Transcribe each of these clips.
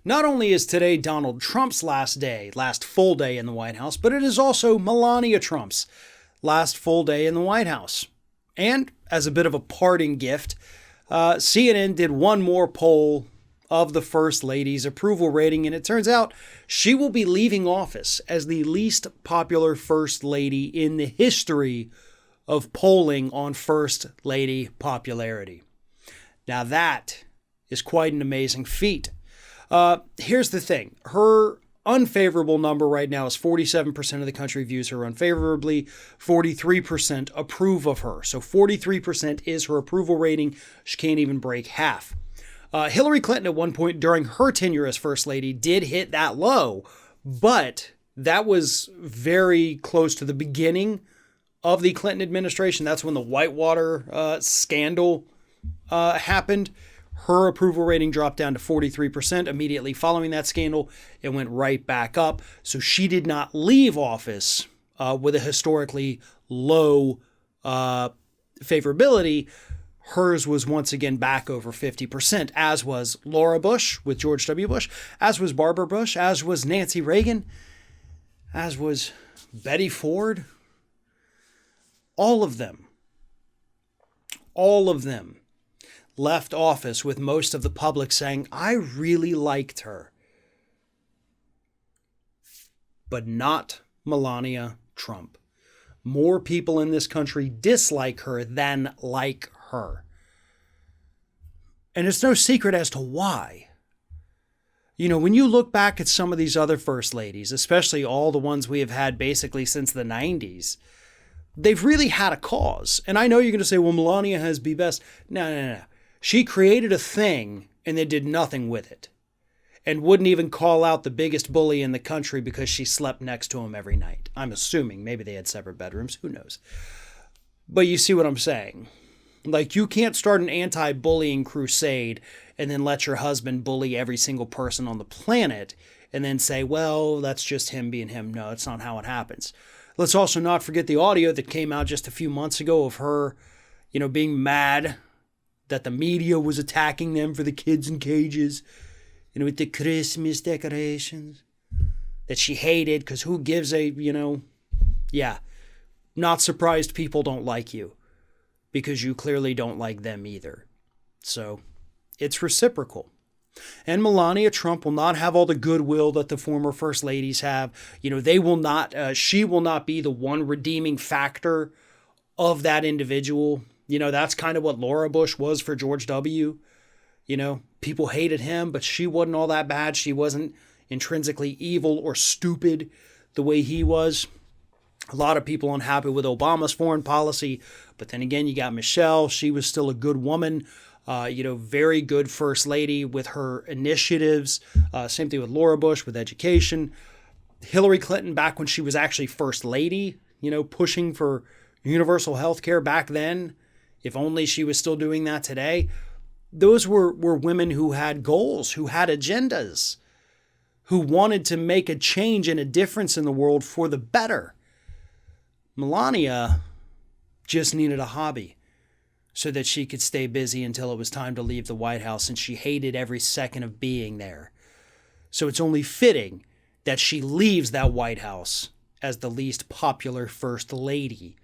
Not only is today Donald Trump's last full day in the White House, but it is also Melania Trump's last full day in the White House. And as a bit of a parting gift, CNN did one more poll of the First Lady's approval rating, and it turns out she will be leaving office as the least popular First Lady in the history of polling on First Lady popularity. Now that is quite an amazing feat. Here's the thing. Her unfavorable number right now is 47% of the country views her unfavorably, 43% approve of her. So 43% is her approval rating. She can't even break half. Hillary Clinton at one point during her tenure as First Lady did hit that low, but that was very close to the beginning of the Clinton administration. That's when the Whitewater scandal happened. Her approval rating dropped down to 43%. Immediately following that scandal, it went right back up. So she did not leave office with a historically low favorability. Hers was once again back over 50%, as was Laura Bush with George W. Bush, as was Barbara Bush, as was Nancy Reagan, as was Betty Ford. All of them left office with most of the public saying, I really liked her. But not Melania Trump. More people in this country dislike her than like her. And it's no secret as to why. You know, when you look back at some of these other first ladies, especially all the ones we have had basically since the 90s, they've really had a cause. And I know you're going to say, well, Melania has be best. No. She created a thing and then did nothing with it. And wouldn't even call out the biggest bully in the country because she slept next to him every night. I'm assuming. Maybe they had separate bedrooms. Who knows? But you see what I'm saying. Like, you can't start an anti-bullying crusade and then let your husband bully every single person on the planet and then say, well, that's just him being him. No, it's not how it happens. Let's also not forget the audio that came out just a few months ago of her, being mad that the media was attacking them for the kids in cages, with the Christmas decorations that she hated because who gives a, not surprised people don't like you because you clearly don't like them either. So it's reciprocal. And Melania Trump will not have all the goodwill that the former first ladies have. They will not, she will not be the one redeeming factor of that individual. That's kind of what Laura Bush was for George W. People hated him, but she wasn't all that bad. She wasn't intrinsically evil or stupid the way he was. A lot of people unhappy with Obama's foreign policy, but then again, you got Michelle. She was still a good woman. Very good first lady with her initiatives. Same thing with Laura Bush with education. Hillary Clinton, back when she was actually first lady, pushing for universal health care back then, if only she was still doing that today. Those were women who had goals, who had agendas, who wanted to make a change and a difference in the world for the better. Melania just needed a hobby so that she could stay busy until it was time to leave the White House, and she hated every second of being there. So it's only fitting that she leaves that White House as the least popular first lady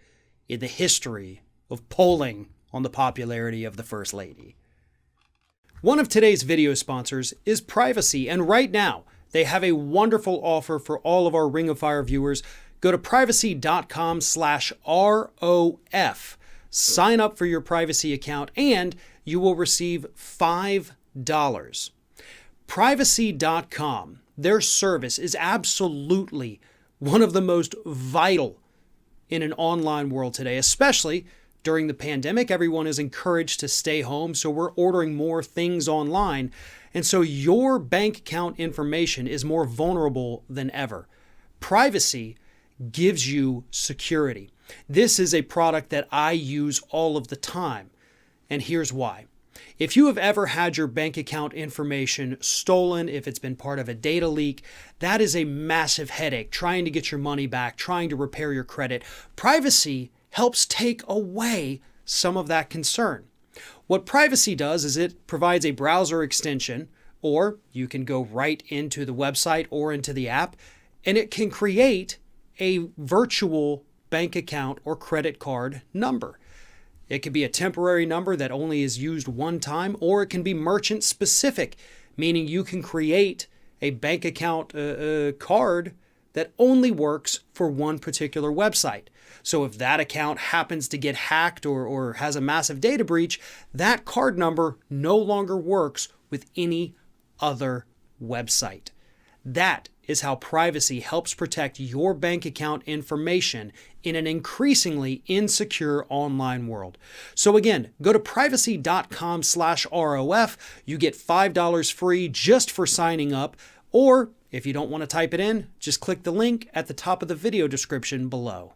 in the history of polling on the popularity of the first lady. One of today's video sponsors is Privacy, and right now they have a wonderful offer for all of our Ring of Fire viewers. Go to privacy.com/ROF. Sign up for your Privacy account and you will receive $5. Privacy.com, their service is absolutely one of the most vital in an online world today, especially during the pandemic. Everyone is encouraged to stay home, so we're ordering more things online. And so your bank account information is more vulnerable than ever. Privacy gives you security. This is a product that I use all of the time, and here's why. If you have ever had your bank account information stolen, if it's been part of a data leak, that is a massive headache, trying to get your money back, trying to repair your credit. Privacy helps take away some of that concern. What Privacy does is it provides a browser extension Or you can go right into the website or into the app, and it can create a virtual bank account or credit card number. It can be a temporary number that only is used one time, or it can be merchant specific, meaning you can create a bank account card that only works for one particular website. So if that account happens to get hacked or has a massive data breach, that card number no longer works with any other website. That is how privacy helps protect your bank account information in an increasingly insecure online world. So again, go to privacy.com/ROF. You get $5 free just for signing up. Or if you don't want to type it in, just click the link at the top of the video description below.